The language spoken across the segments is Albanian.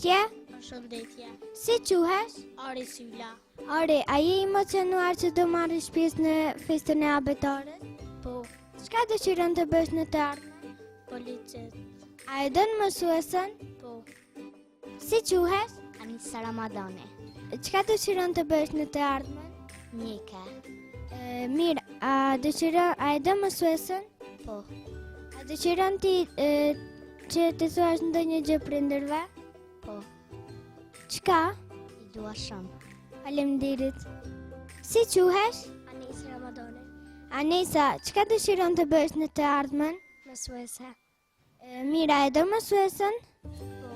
Përshëndetje. Përshëndetje. Si quhesh? Ari Syla. Ari, a je emocionuar që do marrësh pjesë në festën e abetares? Po. Çka dëshiron të bësh në të ardhmen? Policet. A e don mësuesën? Po. Si quhesh? Anisa Ramadane. Çka dëshiron të bësh në të ardhmen? Mjeke. Mirë, a e don mësuesën? Po. A dëshiron ti që të thuash ndonjë gjë prindërve? Po. Çka? I dua shumë. Faleminderit. Si quhesh? Anisa Ramadane. Anisa, çka dëshiron të bësh në të ardhmen? Mësuese. Mirë, a e do mësuesën? Po.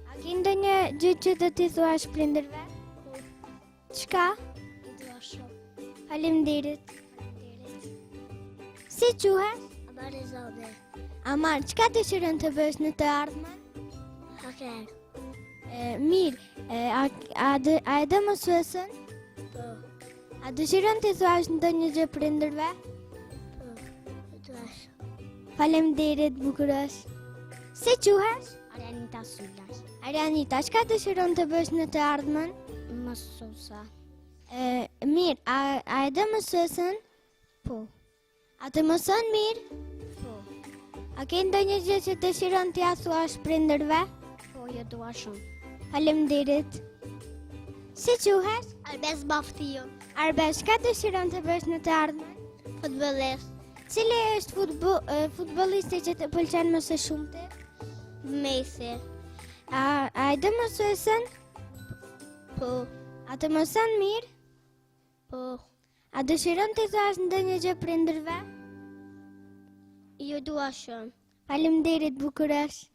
A ke ndonjë gjë që do t'i thuash prindërve? Po. Çka? I dua shumë. Faleminderit. Si quhesh? Amari Zode. Amar, çka dëshiron të bësh në të ardhmen? Haker. Mirë, a e do mësuesën? Po. A dëshiron të thuash ndonjë gjë prindërve? Po. I dua shumë. Faleminderit, bukurosh. Si quhesh? Arianita Syla. Arianita, çka dëshiron të bësh në të ardhmen? Mësuesa. Mirë, a e do mësuesën? Po. A të mëson mirë? Po. A ke ndonjë gjë që dëshiron t'ia thuash prindërve? Po, ju dua shumë. Faleminderit. Si quhesh? Arbes Baftio. Arbes, çka dëshiron të bësh në të ardhmen? Futbollist. Cili është futbollisti që të pëlqen më së shumti? Messi. A e do mësuesën? Po. A të mëson mirë? Po. A dëshiron të thuash ndonjë gjë prindërve? Ju dua shumë. Faleminderit, bukurosh.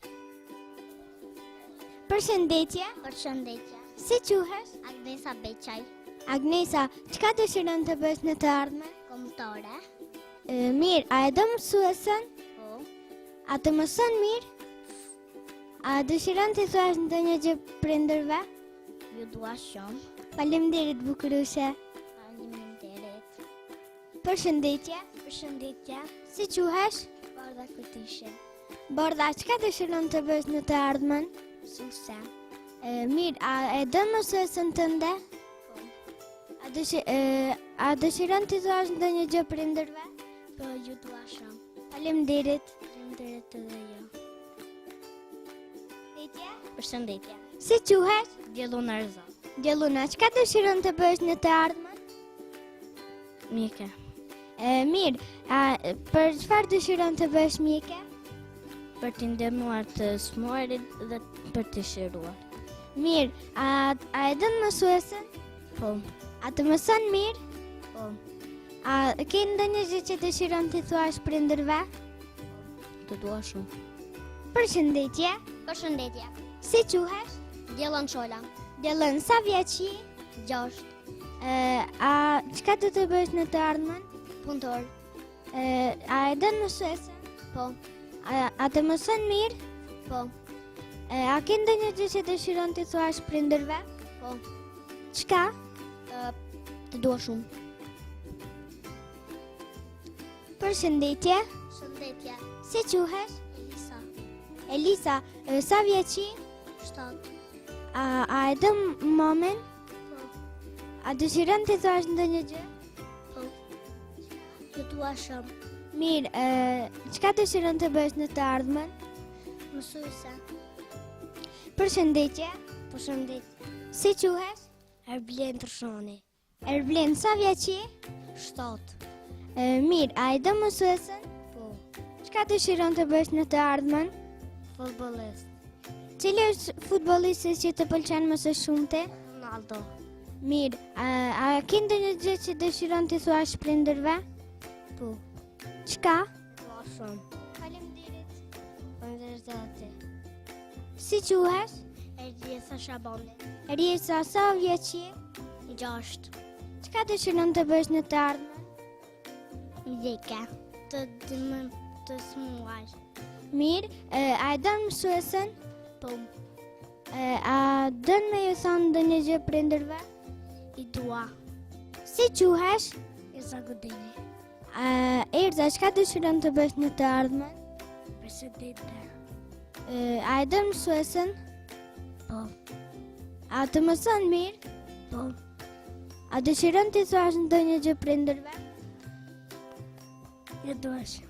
Përshëndetje. Përshëndetje. Si quhesh? Agnesa Beqaj. Agnesa, çka dëshiron të bësh në të ardhmen? Kombëtare. Mirë, a e do mësuesën? Po. A të mëson mirë? A dëshiron të thuash ndonjë gjë prindërve? Ju dua shumë. Faleminderit, bukurushe. Faleminderit. Përshëndetje. Përshëndetje. Si quhesh? Borda Kutishe. Borda, çka dëshiron të bësh në të ardhmen? Mësuese. Mirë, a e do mësuesën tënde? Po. A dëshiron të thuash ndonjë gjë prindërve? Po, ju dua shumë. Faleminderit. Faleminderit edhe ju. Përshëndetje. Si quhesh? Djelluna Rza. Djelluna, çka dëshiron të bësh në të ardhmen? Mjeke. Mirë, për çfarë dëshiron të bësh mjeke? Për të ndihmuar të smuarit dhe për të shiruar. Mirë, a e don mësuesën? Po. A të mëson mirë? Po. A ke ndonjë gjë që dëshiron të thuash prindërve? Të dua shumë. Përshëndetje. Përshëndetje. Si quhesh? Djellon Shola. Djellon, sa vjeç je? 6. A çka do të bësh në të ardhmen? Punëtor. A e don mësuesën? Po. A të mëson mirë? Po. A ke ndonjë gjë që dëshiron të thuash prindërve? Po. Çka? Të dua shumë. Përshëndetje. Përshëndetje. Si quhesh? Elisa. Elisa, sa vjeç je? 7. A e do momen? Po. A dëshiron të thuash ndonjë gjë? Po. Ju dua shumë. Mirë, çka dëshiron të bësh në të ardhmen? Mësuese. Përshëndetje. Përshëndetje. Si quhesh? Erblen Tërshoni. Erblen, sa vjeç je? 7. Mirë, a e do mësuesën? Po. Çka dëshiron të bësh në të ardhmen? Futbollist. Cili është futbollisti që të pëlqen më së shumti? Ronaldo. Mirë, a ke ndonjë gjë që dëshiron të thuash prindërve? Po. Çka? Dua shumë. Faleminderit. Faleminderit edhe ti. Si quhesh? Ergjesa Shabani. Riesa, sa vjeç je? 6. Çka dëshiron të bësh në të ardhmen? Mjeke. Të dëmën të smuar. Mirë, a e don mësuesën? Po. A don me ju thonë ndonjë gjë prindërve? I dua. Si quhesh? Erza Godini. Erza, çka dëshiron të bësh në të ardhmen? Përshëndetje. A e don mësuesën? Po. A të mëson mirë? Po. A dëshiron të thuash ndonjë gjë prindërve? Jo duash.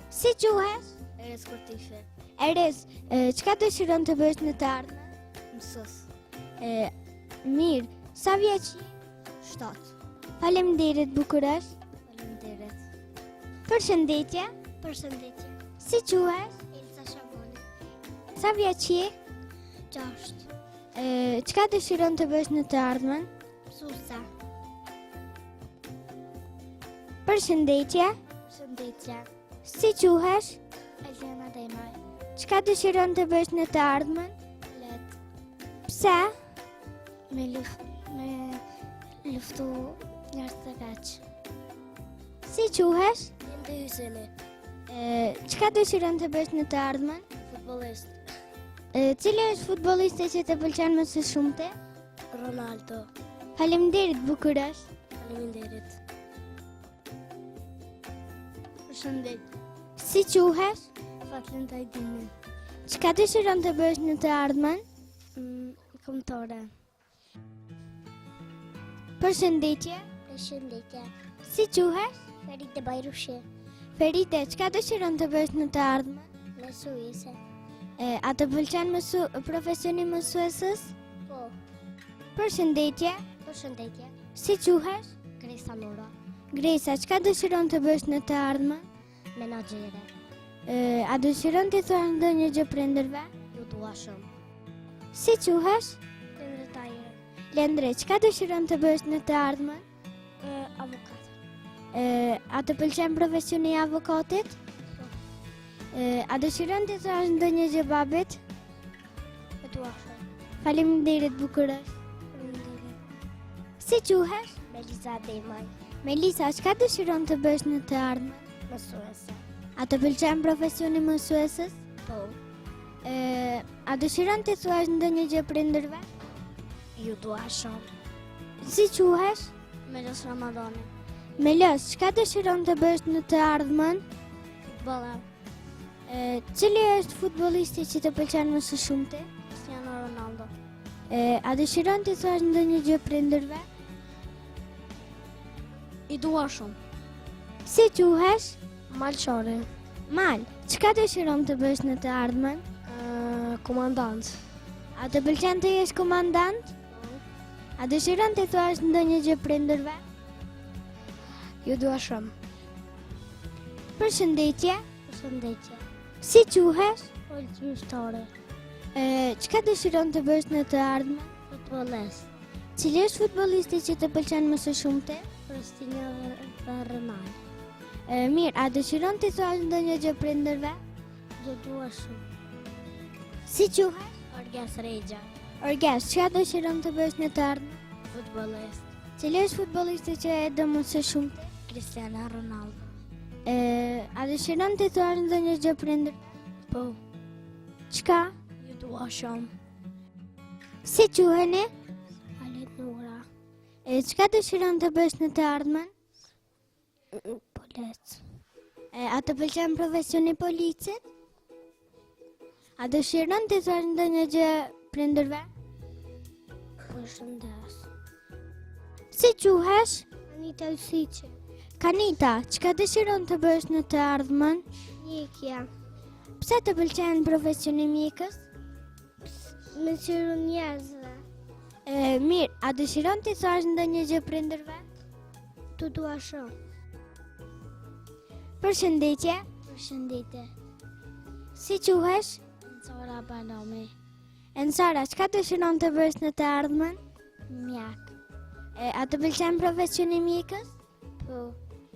Si quhesh? Eres sportive. Eres, çka dëshiron të bësh në të ardhmen? Mësus. Mirë, sa vjeç je? 7. Faleminderit bukurësh. Faleminderit. Përshëndetje. Përshëndetje. Si quhesh? Elsa Shaboni. Sa vjeç je? 6. Çka dëshiron të bësh në të ardhmen? Mësuesa. Përshëndetje. Përshëndetje. Si quhesh? Elena Demaj. Çka dëshiron të bësh në të ardhmen? Let. Pse? Me luftu njerëz të keq. Si quhesh? Linde Hyseni. Çka dëshiron të bësh në të ardhmen? Futbollist. Cili është futbollisti që të pëlqen më së shumti? Ronaldo. Faleminderit bukurësh. Faleminderit. Përshëndetje. Si quhesh? Fatlin Tajdini. Çka dëshiron të bësh në të ardhmen? Këmbëtare. Përshëndetje. Përshëndetje. Si quhesh? Feride Bajrushi. Feride, çka dëshiron të bësh në të ardhmen? Mësuese. A të pëlqen profesioni mësuesës? Po. Përshëndetje. Përshëndetje. Si quhesh? Gresa Nora. Gresa, çka dëshiron të bësh në të ardhmen? Menaxhere. A dëshiron të thuash ndonjë gjë prindërve? Ju dua shumë. Si quhesh? Lendre Tajre. Lendre, çka dëshiron të bësh në të ardhmen? Avokat. A të pëlqen profesioni i avokatit? A dëshiron të thuash ndonjë gjë babit? Ju dua shumë. Faleminderit bukurësh. Faleminderit. Si quhesh? Melisa Demaj. Melisa, çka dëshiron të bësh në të ardhmen? Mësuese. A të pëlqen profesioni mësuesës? Po. A dëshiron të thuash ndonjë gjë prindërve? Ju dua shumë. Si quhesh? Melos Ramadani. Melos, çka dëshiron të bësh në të ardhmen? Futbollar. Cili është futbollisti që të pëlqen më së shumti? Cristiano Ronaldo. A dëshiron të thuash ndonjë gjë prindërve? I dua shumë. Si quhesh? Malqari. Mal, çka dëshiron të bësh në të ardhmen? Komandant. A të pëlqen të jesh komandant? A dëshiron të thuash ndonjë gjë prindërve? Ju dua shumë. Përshëndetje. Përshëndetje. Si quhesh? Gjyqtare. Çka dëshiron të bësh në të ardhmen? Futbollist. Cili është futbollisti që të pëlqen më së shumti? Cristiano Ronaldo. Mirë, a dëshiron të thuash ndonjë gjë prindërve? Ju dua shumë. Si quhesh? Orges Regja. Orges, çka dëshiron të bësh në të ardhmen? Futbollist. Cili është futbollisti që e do më së shumti? Cristiano Ronaldo. A dëshiron të thuash ndonjë gjë prindërve? Po. Çka? Ju dua shumë. Si quheni? Alet Nura. Çka dëshiron të bësh në të ardhmen? Polic. A të pëlqen profesioni i policit? A dëshiron të thuash ndonjë gjë prindërve? Përshëndes. Si quhesh? Anita Usiqe. Kanita, çka dëshiron të bësh në të ardhmen? Mjekja. Pse të pëlqen profesioni i mjekës? Me qiru njerëzve. Mirë, a dëshiron të thuash ndonjë gjë prindërve? Tu dua shumë. Përshëndetje. Përshëndetje. Si quhesh? Zora Banomi. Ensara, çka dëshiron të bësh në të ardhmen? Mjak. A të pëlqen profesioni i mjekës? Po.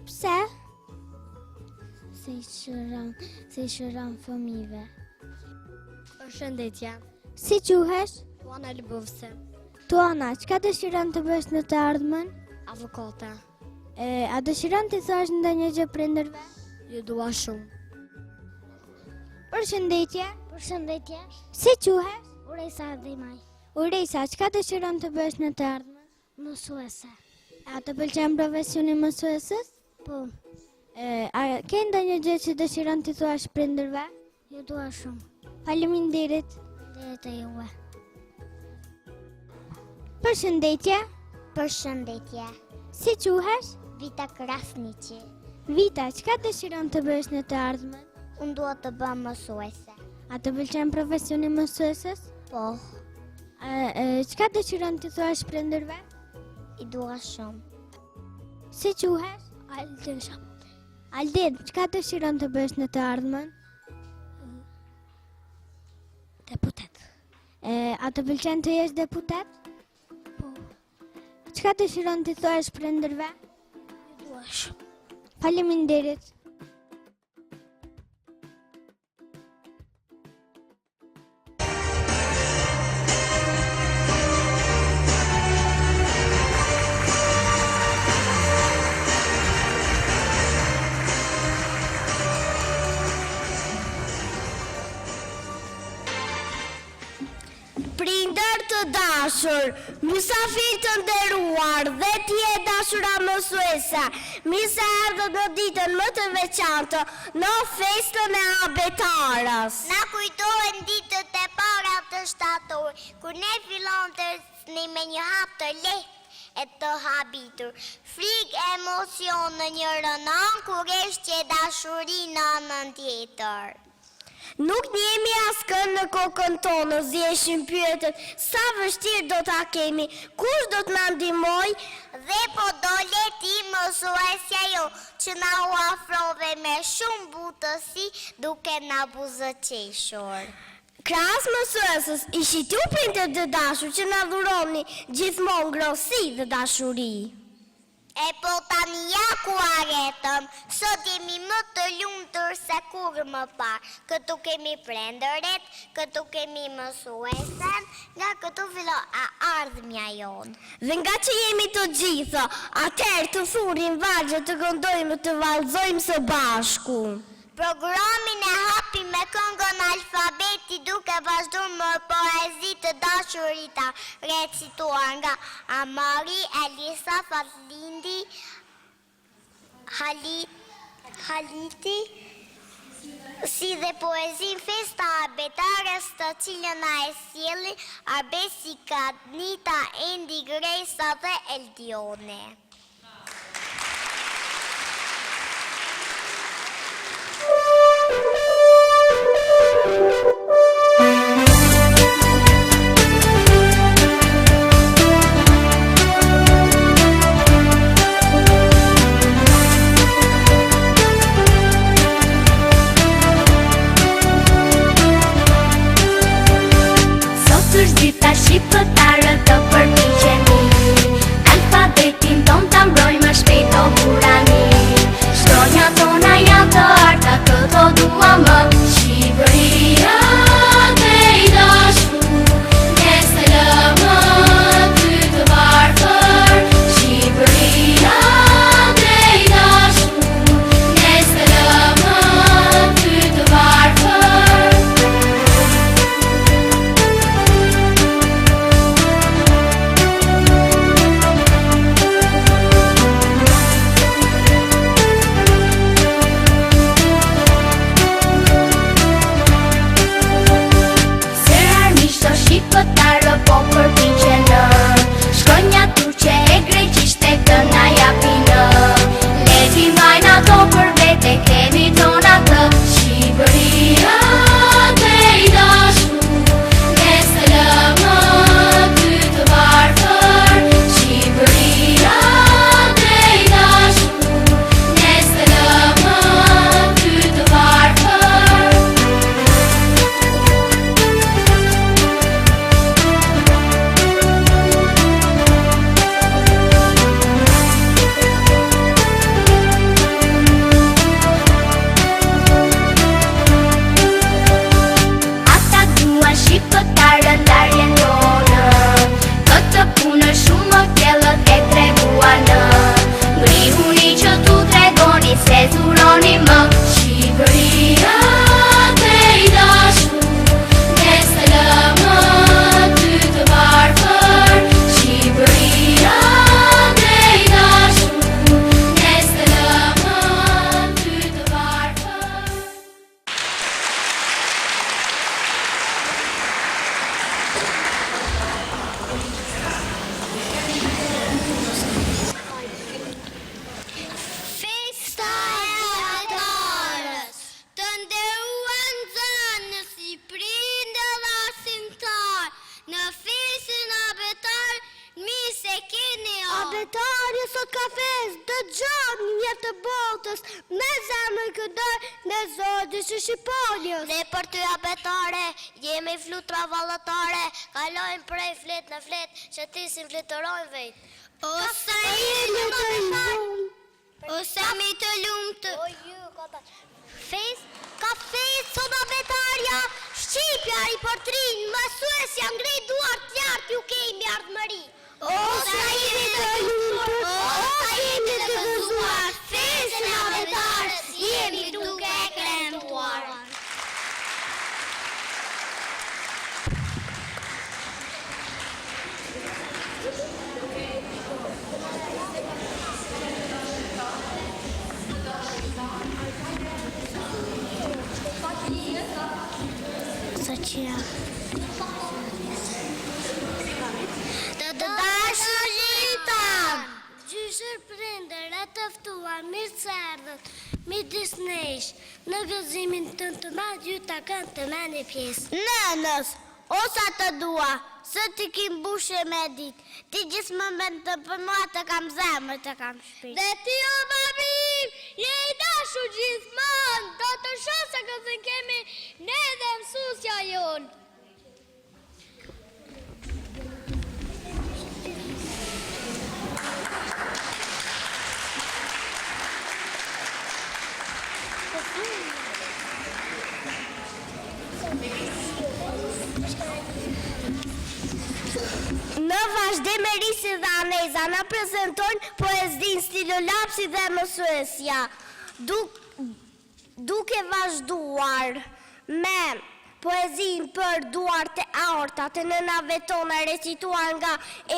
Pse? Si shëron fëmijëve. Përshëndetje. Si quhesh? Tuana Lubovse. Tuana, çka dëshiron të bësh në të ardhmen? Avokata. A dëshiron të thuash ndonjë gjë prindërve? Ju dua shumë. Përshëndetje. Përshëndetje. Si quhesh? Urejsa Demaj. Urejsa, çka dëshiron të bësh në të ardhmen? Mësuese. A të pëlqen profesioni i mësuesës? Po. A ke ndonjë gjë që dëshiron të thuash prindërve? Ju dua shumë. Faleminderit. Dhe të juve. Përshëndetje. Përshëndetje. Si quhesh? Vita Krasniqi. Vita, çka dëshiron të bësh në të ardhmen? Unë dua të bëhem mësuese. A të pëlqen profesioni mësueses? Po, Çka dëshiron të thuash prindërve? i dua shumë. Si quhesh? Aldesha. Aldin, çka dëshiron të bësh në të ardhmen? Deputet. A të pëlqen të jesh deputet? Po. Çka dëshiron të thuash prindërve? Dua shumë. Faleminderit. Prindër të dashur, mysafir të nderuar dhe tje dashura mësuese, mirë se erdhët në ditën më të veçantë në festën e abetarës. Na kujtohen ditët e para të shtator, kur ne fillon të ecnim me një hap të lehtë e të habitur. Frikë e emocion në njërën anë, kur që dashuri në anën tjetër. Nuk njemi askën në kokën tonë, zjeshim pyetët, sa vështirë do ta kemi, kush do të na ndihmoj? Dhe po dole ti mësuesja jo, që na u afrove me shumë butësi duke na buzëqeshur. Krahas mësuesës, ishi tu prindër të dashur që na dhuroni gjithmonë ngrohësi dhe dashuri. E po tani ja ku arretëm, sot jemi më të lumtur se kur më parë. Këtu kemi prindërit, këtu kemi mësuesen, nga këtu fillon ardhmja jonë. Dhe nga që jemi të gjitha, atëherë të thurim vargje të këndojmë të vallëzojmë së bashku. Programin e hapi me këngën alfabeti duke vazhduar me poezi të dashurita recituar nga Amari, Elisa, Fatlindi, Haliti, si dhe poezin Festa Abetares, të cilën na e sjellin Arbesi Kadnita, Endi Gresa dhe Eldione. Dita shqiptare të përpiqemi, alfabetin ton ta mbrojmë shpejt o burani. Shkronja tona janë të arta, këto dua më. Shqipëria dhe i dashur, ne se lëmë ty të varfër. Shqipëria dhe i dashur, ne se lëmë ty të varfër. vetari sot ka fest, dëgjon një të botës, me zemër këdër në Zoti që Shqiponjës. Ne për ty abetare, jemi flutra vallëtare, kalojmë prej flet në flet, që ti si fletërojnë vetë. Ose jemi të lumë, Ose mi të lumtë. Ka fest sot abetarja, Shqipja i përtrin, mësuesja ngrej duart lartë ju kemi ardhmëri. ose jemi të lumë, ose jemi të gëzuar, Festën abetarës jemi duke e kremtuar. Të dashurit tan. Gjyshër prindër e tëftuar, mirë se erdhët, midis nesh, në gëzimin të madh ju ta kanë të merrni pjesë. Nënës, osa të dua, se ti ki mbushe me dit, ti gjithë më mend të për mua të kam zemër, të kam shpirt. Dhe ti o babim, je i dashur gjithmonë, do të shoh se këtë kemi ne dhe mësusja jonë. Në vazhdimëri si dhe Aneza në prezentojnë poezin Stilolapsi dhe mësuesja, duke vazhduar me poezin për duart e aorta të nënave tona recituar nga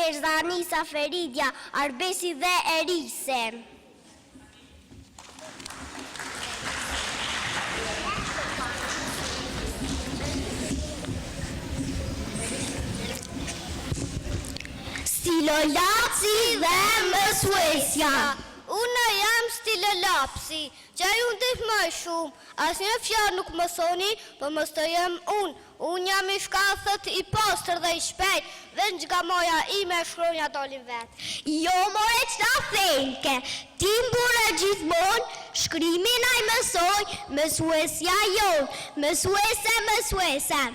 Erza, Anisa, Feridja, Arbesi dhe Erise. Stilolapsi dhe mësuesja. Unë jam Stilolapsi, që ju ndihmoj shumë, asë një fjarë nuk mësoni, për mës të jem unë. Unë jam i shkathët, i postër dhe i shpejt, dhe në gjga moja i me shkronja dolin vetë. Jo more që ta thenke, ti mbure gjithmonë, shkrimin a i mësoj, mësuesja jonë, mësuese.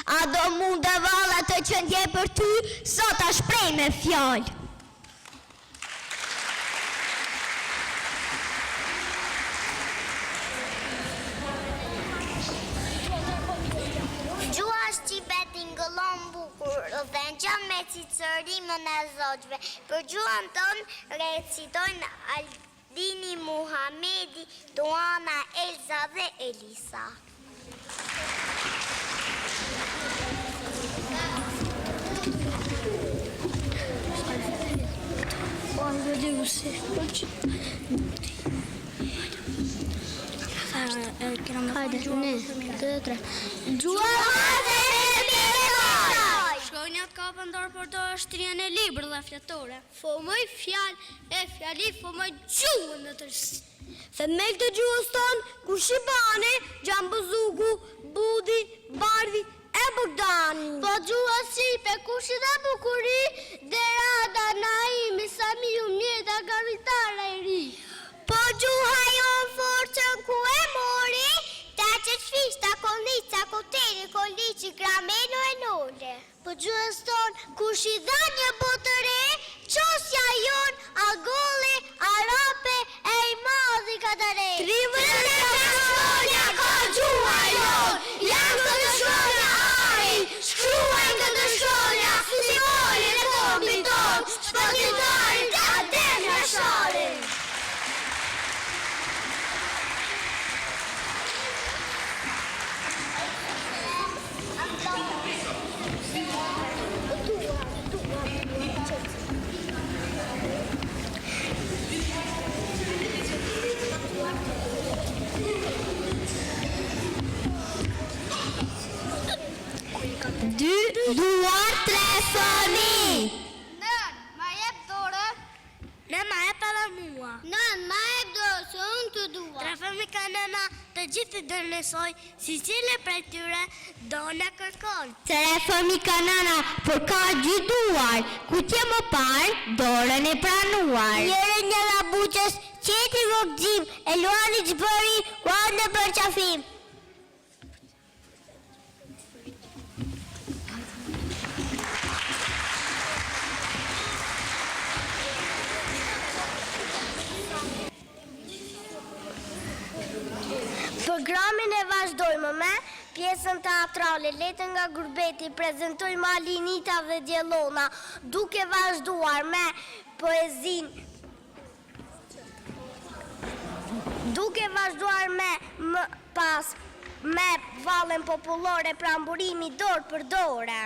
A do mund dhe vala të qëndje për ty, sot a shprej me fjallë. Gjua shqipe t'ingëllon bukur dhe në gjam me cicërimën e zogjve. Për gjuan tonë recitojnë Aldini Muhamedi, Duana, Elza dhe Elisa. Hajde, ne, të tre. Shkronjat ka pëndor për të shtrien e libër dhe fletore. Fomoj fjallë e fjalli fomoj gjuhën në tërsi. Themel të gjuhës tonë, Kushibani, Gjambuzugu, Budi, Bardhi e Bogdani. Po gjuhës Shqipe, Kushi dhe Bukuri, Derada, Naimi, Samiu, Mjeta, Garitara e ri. Po gjuha jonë forqën ku e mori, ta që qfishta, Kolnica, Koteri, Kolici, Grameno e Nole. Po gjuhës tonë, Kushi dhe një botëre, qosja jonë, Agoli, Arape e i madhi Katare. Trivën e shkronja ka gjuha jonë, janë këtë shkronja ari, shkruajnë këtë shkronja, si folin e kompin tonë, shpëtitarin të adem në sharin. Dy duar tre fëmi. Nën, ma jep dorë. Ne ma e para mua. Nën, ma jep dorë, se unë të dua. Tre femi kanena të gjithë dërnesoj, si cile prej tyre do në kërkon. Se femi kanena, për ka gjithuar, ku që më parë, dorën e pranuar. Njëre një labuqës, qeti vogëzim, e luani që bëri, uan në përqafim. Programin e vazhdojmë me pjesën teatrale Letën nga Gurbeti, prezantojmë Alinita dhe Djellona, duke vazhduar me poezin, duke vazhduar me vallën popullore, pramburimi dorë për dorë.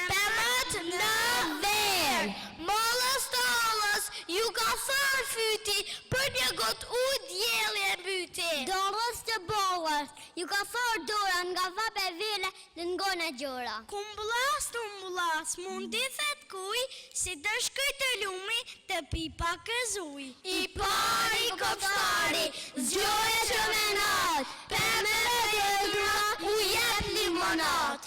Pemët në verë, mollës të ollës, ju ka thërë fyti, për një got u djeli e byti. Dorës të bollës, ju ka thërë dora nga vape vile dhe ngone gjora. Kumbullas, mundi thet kuj, si të shkëj të lumi të pipa këzuj. I pari kopshtari, zgjoje që menat, pemët e dëgra, u jep limonat.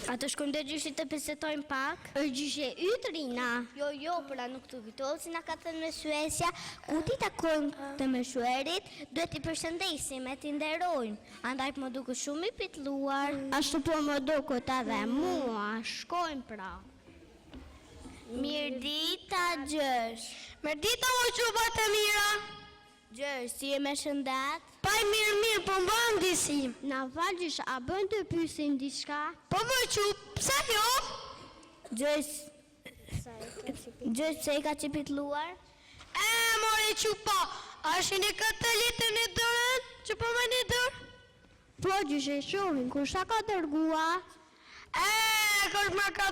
A të shkojmë dhe gjyshi të pesetojmë pak? Është gjyshe ytrina. Jo, pra nuk të kujtohet si na ka thënë me Suecia, ku ti takojmë të meshuerit, duhet t'i përshëndesim e t'i nderojmë. Andaj më duke shumë i pitluar. Ashtu po më duket edhe mua, shkojmë pra. Mirdita Gjësh. Mirdita o quba të mira. Gjësh, si e me shëndet? Paj mirë, po mbën disi. Na valgjish, a bën të pysim diçka? Po më qup, pse jo? Gjësh, pse i ka qipitluar? Mori qupa, a shi një këtë litën e dërën, që po me një dërë? Po gjyshe shohin, kur shka ka dërgua? Kërsh ma ka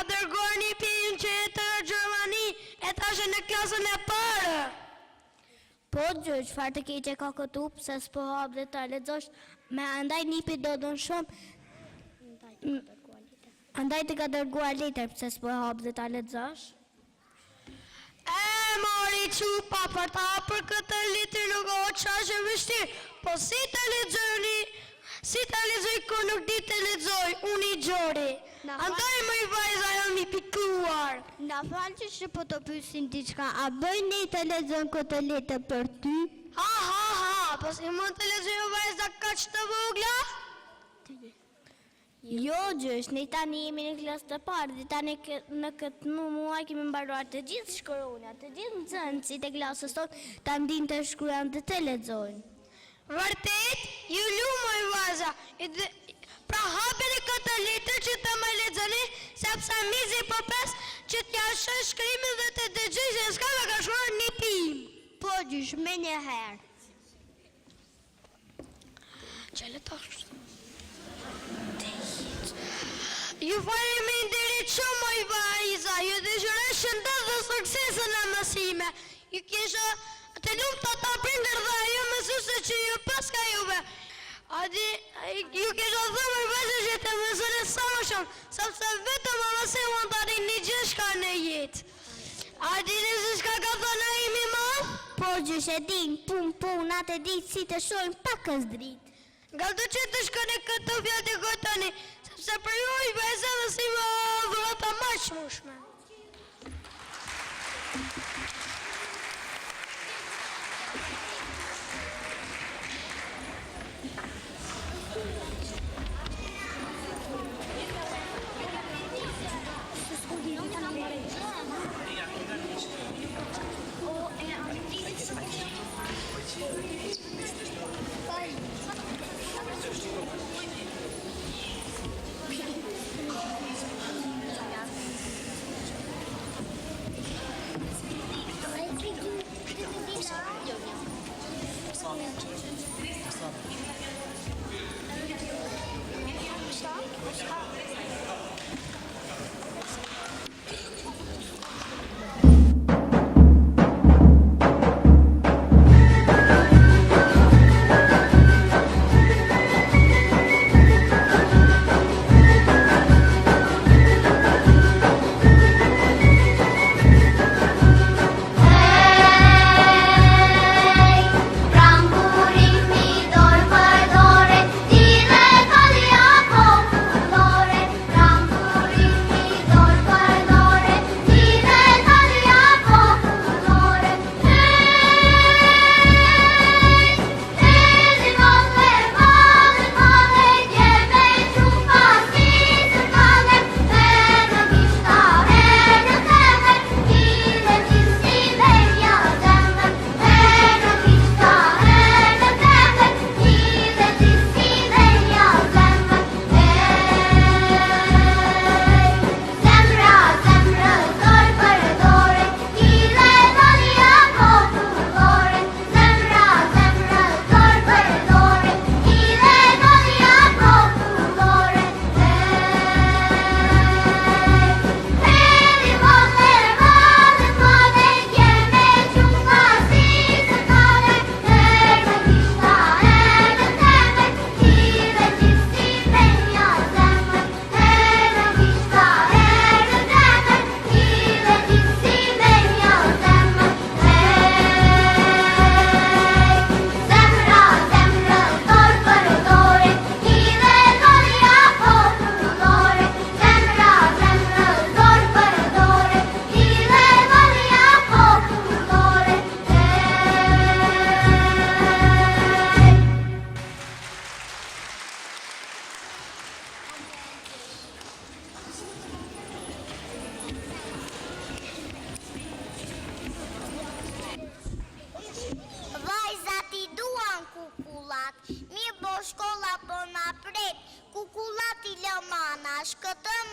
dërguar, një pinë që e të Gjermani, e tashe në klasën e parë. Po, Gjësh, farë të keqe ka këtu, pëse s'po hapë dhe ta lexosh, me andaj nipi do dënë shumë. Andaj të ka dërguar letër, pëse s'po hapë dhe ta lexosh. Mori qupa, për ta për këtë litër nuk o qashe vështirë, po si të lexoni, si të lexoj kur nuk di të lexoj, unë i gjori. Andaj më i vajza jam i pikuar. Na falë që po të pysim diçka, a bëjnë ne të lexojnë këtë letër për ty? Ha, po si mund të lexojmë vajza kaq të vogla? Jo, Gjësh, ne tani jemi në klasë të parë, dhe tani në këtë muaj kemi mbaruar të gjithë shkronja, të gjithë nxënësit e klasës tonë, ta ndin të shkruan dhe të lexojnë. Vërtet, ju lumoj vajza, pra hapën e këtë letër që të më lexoni, sepse mizi po pes që t'ja shë shkrimin dhe të dëgjoj se s'ka me ka shkruar një pim. Po gjysh, me një herë. Qëllë të ashtë. Ju faleminderit shumë moj vajza, ju dëshiroj shëndet dhe suksesën e mësime. Ju kisha të lumt të ta prindër dhe ajo mësuse që ju paska juve. Ju kisha thëmër vajzë që të mësone sa më shumë, sepse vetëm më mëse mund të arrin një gjë shka në jetë. A dini se shka ka thënë ai mi madh? Po gjysh e din, pun, atë e ditë si të shojnë pakës dritë. Nga të që të shkone këtë fjallë të gotoni, sepse për ju i vajzë dhe si më dhurata ma shmushme.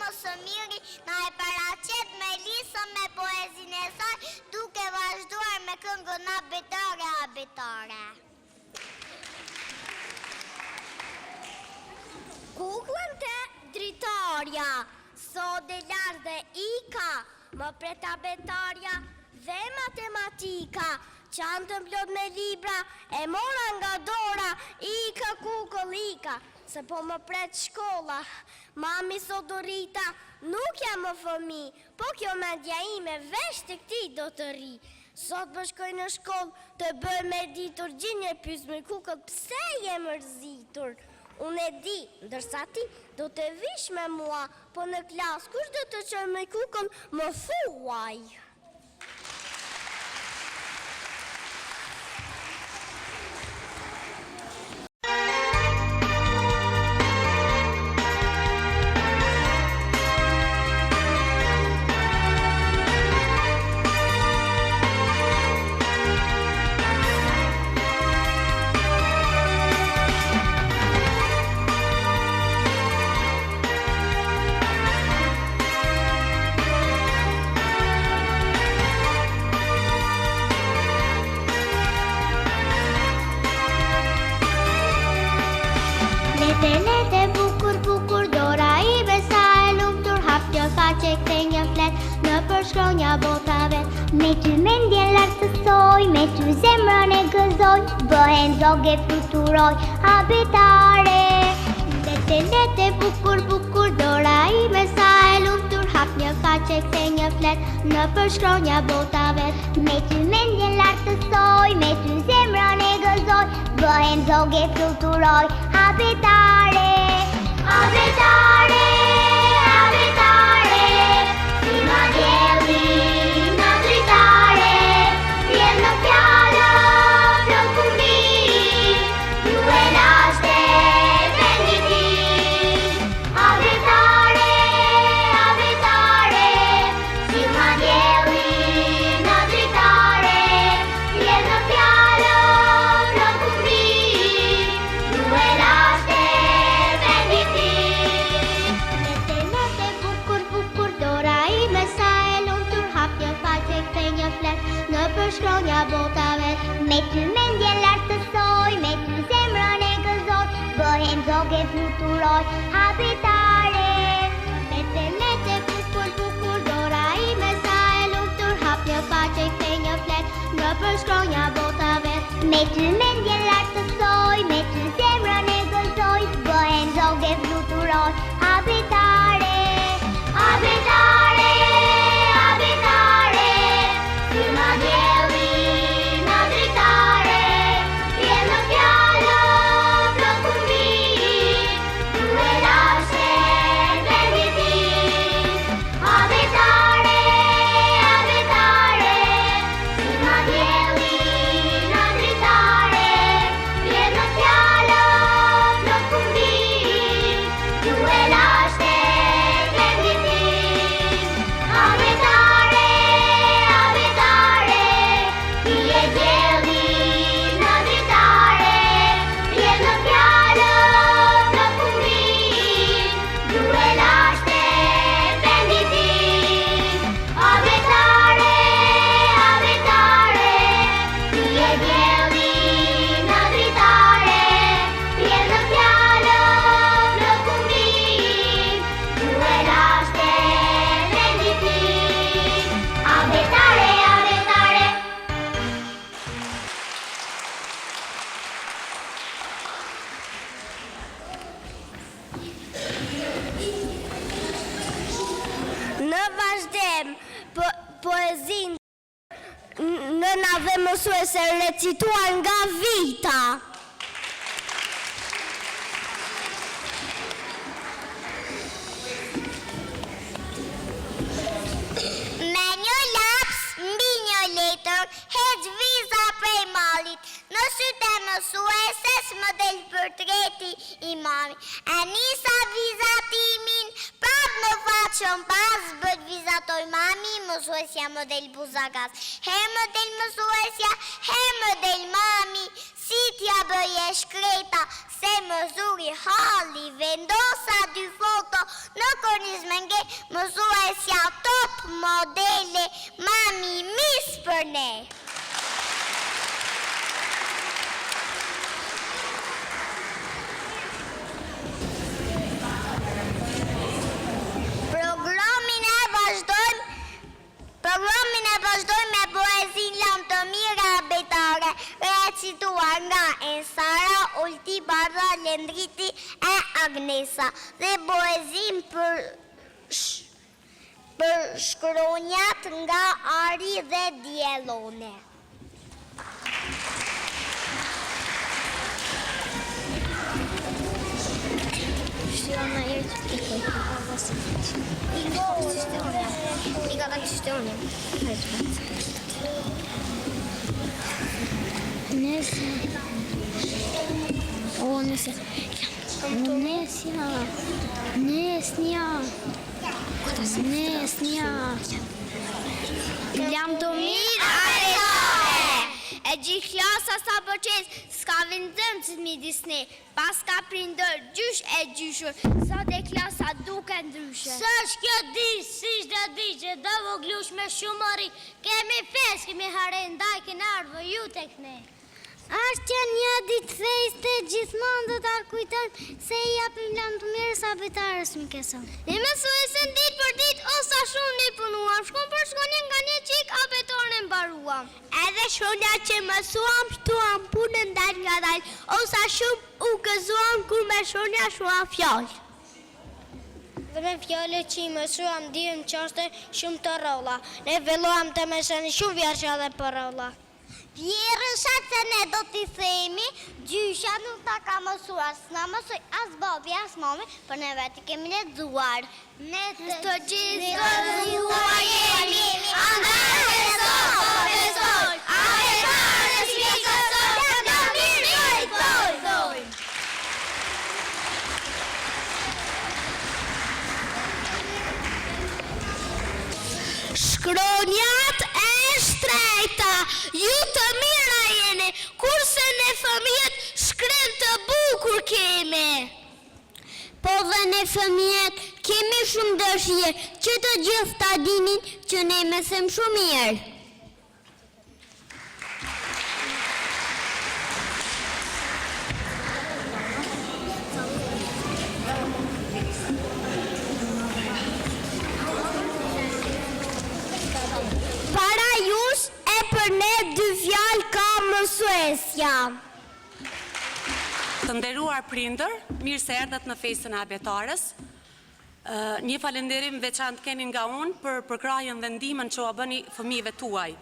më së miri na e paraqet me lisën me poezinë e saj, duke vazhduar me këngën abetare, abetare. Kukullën të dritarja, sot e lartë dhe ika, më pret abetarja dhe matematika, qanë të mplot me libra, e mora nga dora, ika kukull ika, se po më pret shkolla, mami sot dorita, nuk jam më fëmi, po kjo mendja ime vesh të këti do të ri. Sot më shkoj në shkollë të bëj me ditur gjinje pys me kukull, pse je mërzitur? Unë e di, ndërsa ti do të vish me mua, po në klasë kush do të qoj me kukull më thuaj. Lete bukur bukur dora I besa e lumtur hap të faqe kte një flet në përshkronja bota vet. Me ty mendjen lartësoj, me ty zemrën e gëzoj, bëhen zoge fluturoj, abetare. Lete bukur bukur dora I besa e lumtur hap një faqe kte një flet në përshkronja bota vet. Me ty mendjen lartësoj, me ty zemrën e gëzoj, bëhen zoge fluturoj, abetare. Abetare, abetare, si ma dielli në dritare, vjen në fjallë flokumi, ju e lashte venditi. Abetare, abetare, si ma dielli në dritare, vjen në fjallë flokumi, ju e lashte venditi. Lete bukur bukur dora I me sa e lumtur hap një faqe kte një flet në përshkronja bota vet. Me ty mendjen lartësoj, me ty zemrën e gëzoj, bëhen zoge fluturoj, abetare. Lete bukur bukur dora I me sa e lumtur hap një faqe kte një flet në përshkronja bota vet. Me ty mendjen lartësoj, me ty zemrën e gëzoj, bëhen zoge fluturoj, abetare. Abetare, abetare, si ma dielli në dritare, vjen në fjallë flokumi, ju e lashte venditi. Abetare, abetare, si ma dielli në dritare, vjen në fjallë flokumi, ju e lashte venditi. Abetare, abetare, ti e dielli në dritare, vjen në fjallë flokumi, ju e lashte venditi. Abetare, abetare, ti e dielli në dritare, vjen në fjallë flokumi, ju e lashte venditi. Abetare, abetare. Në vazhdim, poezin nëna dhe mësuese recituar nga Vita. Me një laps mbi një letër, hec viza prej malit, në sytë e mësueses më del portreti I mami. E nisa vizatimin, prap në faqën pas, bët vizatoj mami, mësuesja më del buzagas. Her më del mësuesja, her më del mami, si t'ja bëje shkreta, se mësuri halli vendosa 2 foto në kornizme nge mësuesja top modele mami mis për ne. Programin e vazhdojmë me poezin lam të mira betare, recituar nga Ensara, Ulti, Bardha, Lendriti e Agnesa, dhe poezin për shkronjat nga Ari dhe Dielone. Lam të mirë aretare. E gjithë klasa sa përqes, s'ka vindëm që midis ne, pas ka prindër gjysh e gjyshur, sot e klasa duke ndryshe. Së është kjo di, si shda di që do voglush me shumëri, kemi fes, kemi hare ndaj, kena ardhë ju tek ne. Është që një ditë fejste gjithmonë do ta kujton se i japim lam të mirë sa betarës më keson. Ne mësuesen ditë për ditë osa shumë ne punuam, shkon për shkonin nga një qik abetore mbaruam. Edhe shonja që mësuam shtuam punën dal nga dal, osa shumë u gëzuam kur me shonja shuam fjallë. Dhe me fjallë që i mësuam dihem qashtë shumë të rolla. Ne filluam të mësoni shumë vjersha dhe për rolla. Vjerën shatë se ne do t'i themi, gjysha nuk ta ka mësuar, s'na mësuj as babi, as mami, për ne veti kemi lexuar. Ne të gjithë lexuar jemi, andaj profesor, avetare shpjegësor, të mirë kujtoj. Shkronjat e shtrejta, ju të mira jeni, kurse ne fëmijët shkrim të bukur kemi. Po dhe ne fëmijët kemi shumë dëshirë, që të gjithë ta dinin që ne mësojmë shumë mirë. Para jush e për ne 2 fjalë ka mësuesja. Të nderuar prindër, mirë se erdhët në festën e abetarës. Një falenderim veçantë keni nga unë për përkrahjen dhe ndihmën që ua bëni fëmijëve tuaj.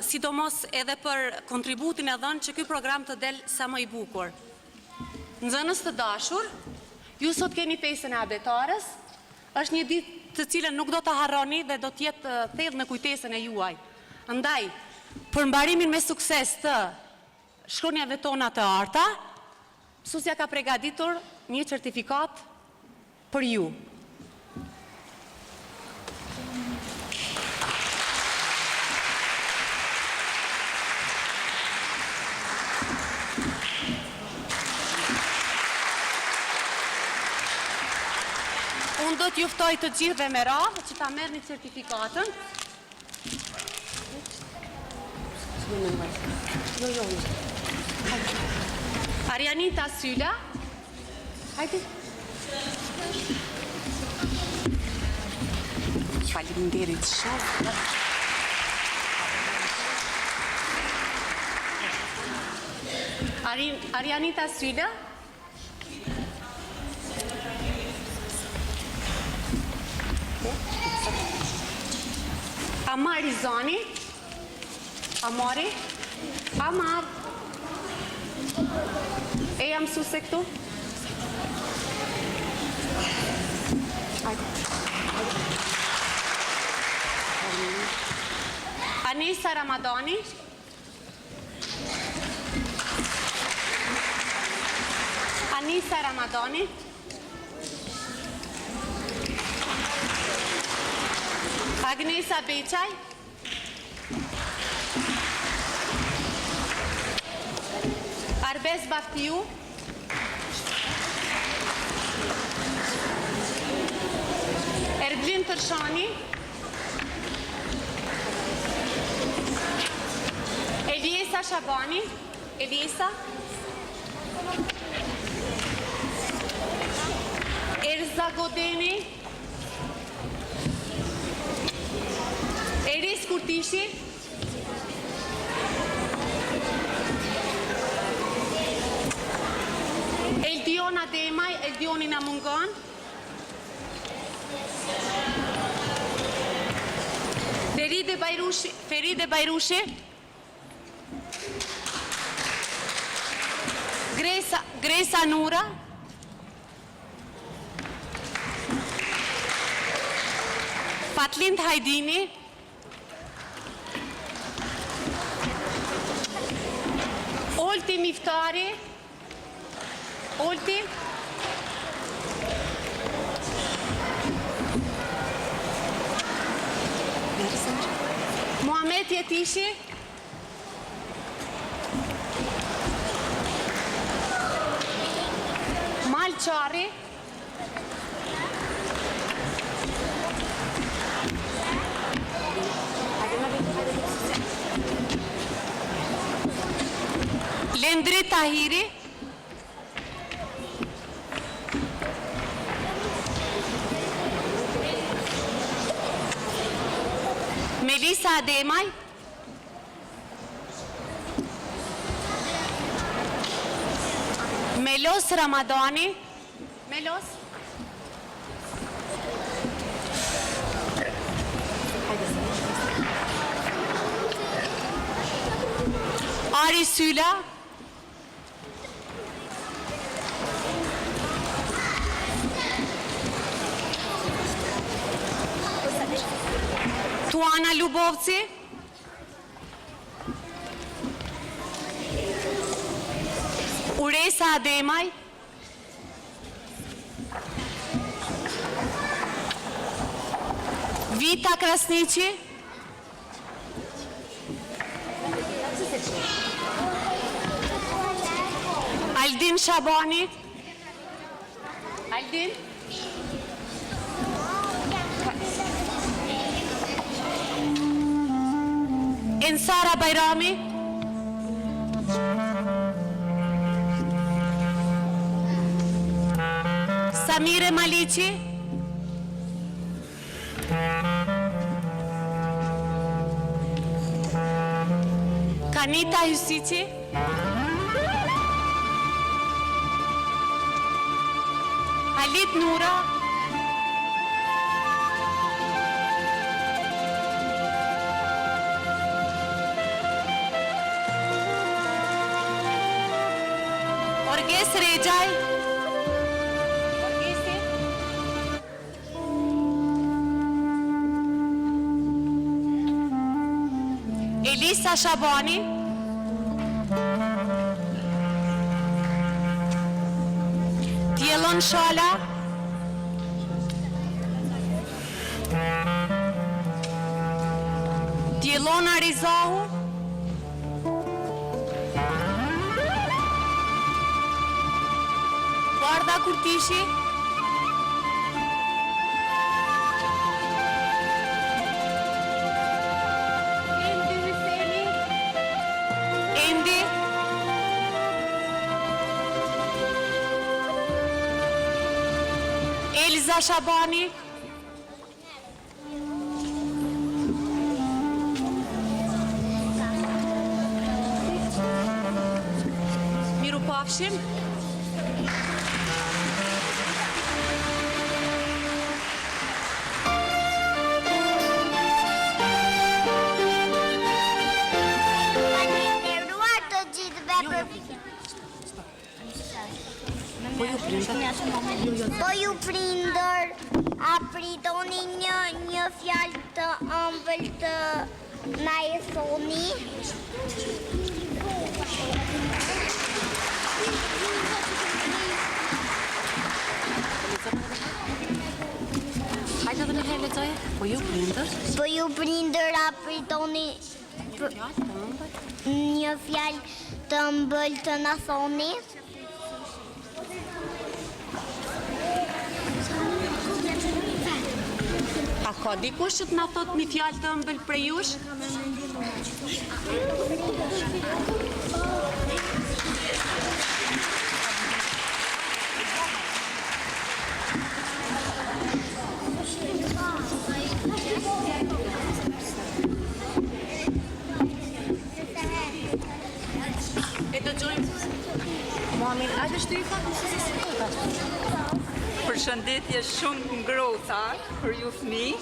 Sidomos edhe për kontributin e dhënë që ky program të del sa më i bukur. Nxënës të dashur, ju sot keni festën e abetarës, është një ditë të cilën nuk do të harroni dhe do t'jetë thellë në kujtesën e juaj. Andaj, për mbarimin me sukses të shkronjave tona të arta, mësuesja ka përgatitur një certifikat për ju. Unë do t'ju ftoj të gjithëve me radhë që ta merrni certifikatën. Arianita Syla. Hajde. Faleminderit shumë. Arianita Syla. Amar Rizani. Amari. Amar. E jam mësuese këtu? Anisa Ramadani. Anisa Ramadani. Agnesa Beçaj. Arbez Baftiu. Erblin Tërshani, Eliesa Shabani, Eliesa, Erza Godeni, Eris Kurtishi, Eldion Ademaj, Eldioni na mungon, Feride Bajrushi, Gresa Nura, Fatlind Hajdini, Olti Miftari, Olti, Muhammed Yetishi, Mal Chari, Lendri Tahiri, Melisa Ademaj, Melos Ramadani, Melos, Ari Süla, Tuana Lubovci, Uresa Ademaj, Vita Krasnici, Aldin Shabani, Aldin, Ensara Bayrami, Samire Malici, Kanita Husici, Halit Nura, Orges Rejai, Elisa Shabani, Dielon Shala, Dielona Rizau, Guarda Kurtishi, Eliza Shabani, Miru Pafshim, Po ju prindër, a pritoni një fjalë të ëmbël të na e thoni? hajde dhe me herë lexoje. Po ju prindër, a pritoni një fjalë të ëmbël të na thoni? A ka dikush që të na thot një fjalë të ëmbël prej jush? E dëgjojmë. Muamin, a është i fatë? Përshëndetje shumë ngrohta për ju fëmijë,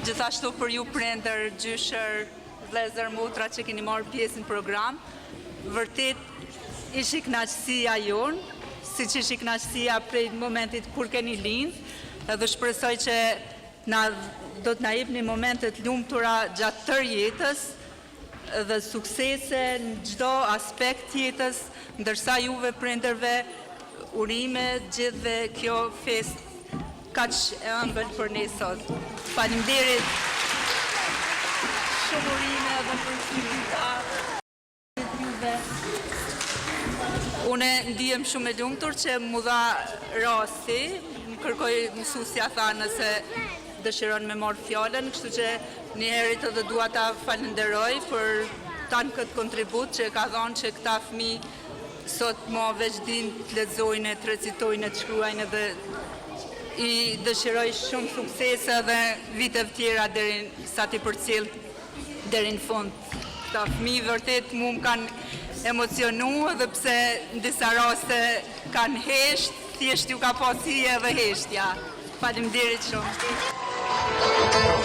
gjithashtu për ju prindër, gjyshër, vëllezër, motra që keni marrë pjesë në program. Vërtet ishi kënaqësia jonë, siç ishi kënaqësia prej momentit kur keni lindë, edhe shpresoj që do të na jepni momente të lumtura gjatë tërë jetës dhe suksese në çdo aspekt jetës, ndërsa juve prindërve urime gjithve kjo fest kaq e ëmbël për ne sot. Faleminderit. Shumë urime edhe për juve. Une ndihem shumë e lumtur që mu dha rasti, më kërkoj mësuesja tha nëse dëshiron me marrë fjalën, kështu që një herët edhe dua ta falenderoj për tanë këtë kontribut që ka dhënë që këta fëmijë sot ma veç din të lexojnë, të recitojnë, të shkruajnë dhe i dëshiroj shumë suksese dhe viteve tjera deri sa ti përcjell deri në fund. Këta fëmijë vërtet mu më kanë emocionu edhe pse në disa raste kanë hesht, thjesht ju ka pas hije dhe heshtja. Faleminderit shumë.